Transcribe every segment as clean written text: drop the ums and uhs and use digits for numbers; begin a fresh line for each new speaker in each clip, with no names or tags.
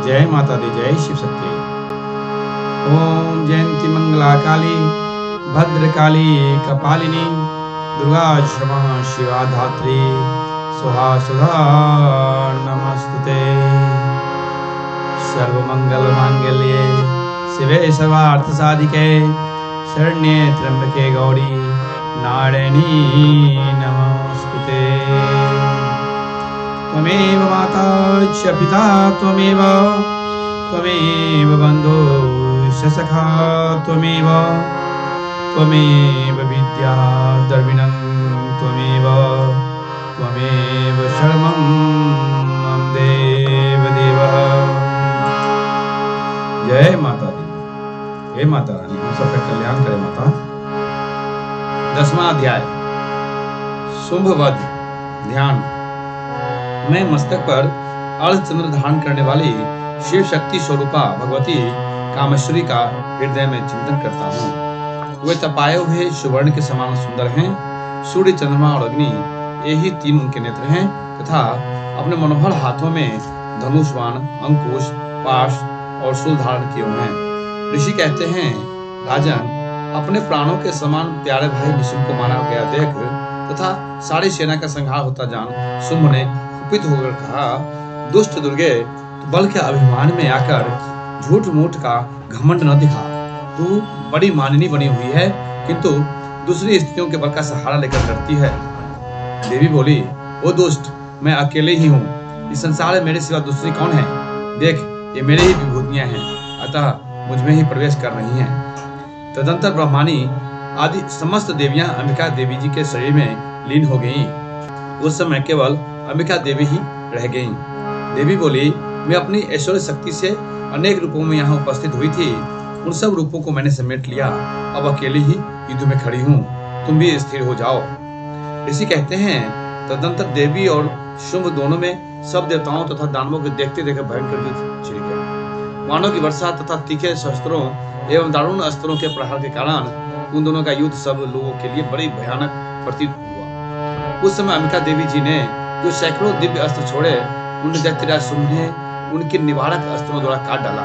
जय माता दी, जय शिव शक्ति। ओम जयंती मंगला काली भद्रकाली कपालिनी दुर्गा क्षमा शिवा धात्री सुहा सुधा नमस्तुते। सर्वमंगल मांगल्ये शिवे सर्वार्थ साधिके शरण्ये त्र्यंबके गौरी नारायणी नमस्तुते। त्वमेव माता च पिता त्वमेव बन्धुश्च सखा त्वमेव विद्या द्रविणं त्वमेव शरणं मम देव। जय माता दी, हे माता रानी, हम सबका कल्याण करे माता। 10वां अध्याय शुंभवध ध्यान। मैं मस्तक पर अर्धचंद्र धारण करने वाली शिव शक्ति स्वरूपा भगवती कामेश्वरी का हृदय में चिंतन करता हूँ। वे तपाए हुए सुवर्ण के समान सुंदर हैं। सूर्य, चंद्रमा और अग्नि, यही तीन उनके नेत्र हैं तथा अपने मनोहर हाथों में धनुष, बाण, अंकुश, पाश और शूल धारण किए हुए हैं। ऋषि कहते हैं, राजन, अपने प्राणों के समान प्यारे भाई निशुंभ को मारा गया देख तथा सारी सेना का संहार होता जान शुंभ ने कुपित होकर कहा, दुष्ट दुर्गे, तू बल के अभिमान में आकर झूठ मूठ का घमंड न दिखा। तू बड़ी माननी बनी हुई है, किंतु दूसरी स्त्रियों के बल का सहारा लेकर लड़ती है। देवी बोली, ओ दुष्ट, मैं अकेले ही हूँ। इस संसार में मेरे सिवा दूसरी कौन है? देख, ये मेरे ही विभूतियां हैं, अतः मुझ में ही प्रवेश कर रही हैं। तदंतर ब्रह्मानी आदि समस्त देवियां अंबिका देवी जी के शरीर में लीन हो गईं। उस समय केवल अंबिका देवी ही रह गईं। देवी बोली, मैं अपनी ऐश्वर्य शक्ति से अनेक रूपों में यहाँ उपस्थित हुई थी। उन सब रूपों को मैंने समेट लिया। अब अकेली ही युद्ध में खड़ी हूँ। तुम भी स्थिर हो जाओ। ऋषि कहते हैं, तदंतर देवी और शुंभ दोनों में सब देवताओं तथा दानवों के देखते देखे भयंकर युद्ध छिड़ गया। वाणों की वर्षा तथा तीखे शस्त्रों एवं दारुण अस्त्रों के प्रहार के कारण उन दोनों का युद्ध सब लोगों के लिए बड़ी भयानक प्रतीत हुआ। उस समय अंबिका देवी जी ने जो सैकड़ों दिव्य अस्त्र छोड़े, उन्हें दैत्यराज शुंभ ने उनके निवारक अस्त्रों द्वारा काट डाला।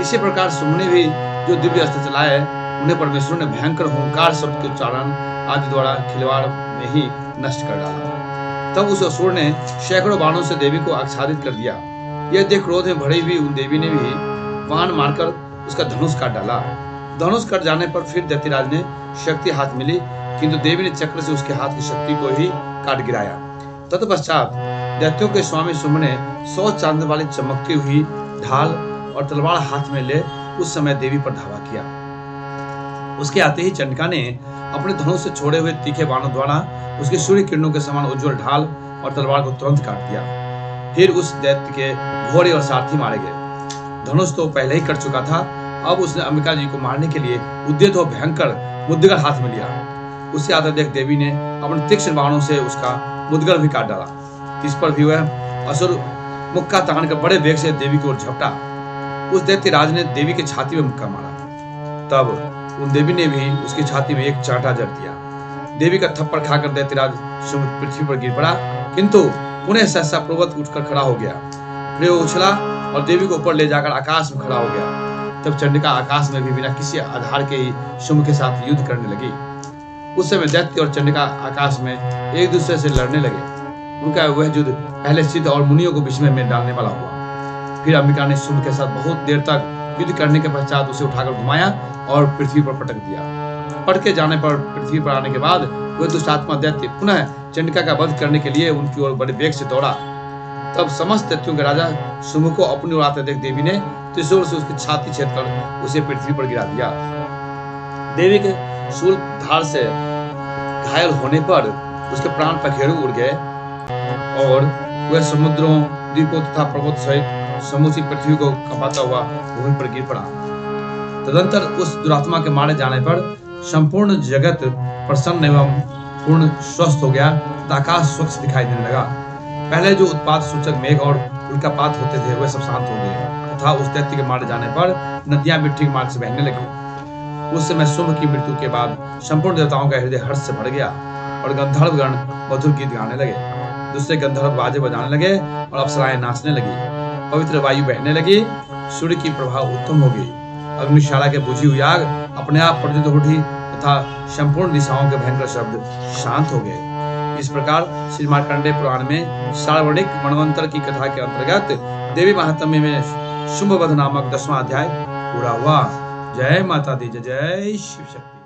इसी प्रकार शुंभ ने भी जो दिव्य अस्त्र चलाए, उन्हें परमेश्वर ने भयंकर हुंकार शब्द के उच्चारण आदि द्वारा खिलवाड़ में ही नष्ट कर डाला। तब उस असुर ने सैकड़ों बाणों से देवी को आच्छादित कर दिया। यह देख क्रोध में भरी हुई उन देवी ने भी बाण मारकर उसका धनुष काट डाला। धनुष कट जाने पर फिर दैत्यराज ने शक्ति हाथ मिली, किंतु देवी ने चक्र से उसके हाथ की शक्ति को ही काट गिराया। तत्पश्चात दैत्यों के स्वामी शुंभ ने 100 चांद वाली चमकती हुई ढाल और तलवार हाथ में ले उस समय देवी पर धावा किया। उसके आते ही चंडिका ने अपने धनुष से छोड़े हुए तीखे बाणों द्वारा उसके सूर्य किरणों के समान उज्जवल ढाल और तलवार को तुरंत काट दिया। फिर उस दैत्य के घोड़े और सारथी मारे गए। धनुष तो पहले ही कट चुका था। अब उसने अंबिका जी को मारने के लिए उद्यत हो भयंकर मुद्गल हाथ में लिया। उसे आते देख देवी ने अपने तीक्ष्ण बाणों से उसका मुद्गल भी काट डाला। इस पर भी वह असुर मुक्का तान कर बड़े वेग से देवी की ओर झपटा। उस दैत्य राज ने देवी की छाती में मुक्का मारा। तब उन देवी ने भी उसकी छाती में एक चांटा जड़ दिया। देवी का थप्पड़ खाकर दैत्यराज शुंभ पृथ्वी पर गिर पड़ा, किंतु पुनः सहसा पूर्वत उठकर खड़ा हो गया। फिर वो उछला और देवी को ऊपर ले जाकर आकाश में खड़ा हो गया। तब चंडिका आकाश में भी बिना किसी आधार के ही शुंभ के साथ युद्ध करने लगी। उस समय दैत्य और चंडिका आकाश में एक दूसरे से लड़ने लगे। उनका वह युद्ध पहले सिद्ध और मुनियों को विस्मय में डालने वाला हुआ। फिर अंबिका ने शुंभ के साथ बहुत देर तक युद्ध करने के पश्चात उसे उठाकर घुमाया और पृथ्वी पर पटक दिया। पटके जाने पर पृथ्वी पर आने के बाद वह दुष्टात्मा दैत्य पुनः चंडिका का वध करने के लिए उनकी ओर बड़े वेग से दौड़ा। तब समस्त दैत्यों के राजा शुंभ को अपनी ओर आते देख देवी ने त्रिशूल से उसकी छाती छेद कर उसे पृथ्वी पर गिरा दिया। देवी के शूल धार से घायल होने पर उसके प्राण पखेरु उड़ गए और वह समुद्रों, द्वीपों तथा पर्वत सहित समूची पृथ्वी को कंपाता हुआ भूमि पर गिर पड़ा। तदंतर उस दुरात्मा के मारे जाने पर संपूर्ण जगत प्रसन्न एवं पूर्ण स्वस्थ हो गया तथा आकाश स्वच्छ दिखाई देने लगा। पहले जो उत्पात सूचक मेघ और उल्कापात होते थे वह सब शांत हो गए तथा उस दैत्य के मारे जाने पर नदियां भी ठीक मार्ग से बहने लगी। उस समय शुंभ की मृत्यु के बाद संपूर्ण देवताओं का हृदय हर्ष से भर गया और गंधर्वगण मधुर गीत गाने लगे। दूसरे गंधर्व बाजे बजाने लगे और अप्सराएं नाचने लगी। पवित्र वायु बहने लगी, सूर्य की प्रभाव उत्तम हो गई, अग्निशाला के बुझी हुई आग अपने आप प्रज्वलित हो उठी तथा संपूर्ण दिशाओं के भयंकर शब्द शांत हो गए। इस प्रकार श्री मार्कंडेय पुराण में सार्वणिक मनवंतर की कथा के अंतर्गत देवी महात्म्य में शुंभवध नामक 10वां अध्याय पूरा हुआ। जय माता दी, जय जय शिव शक्ति।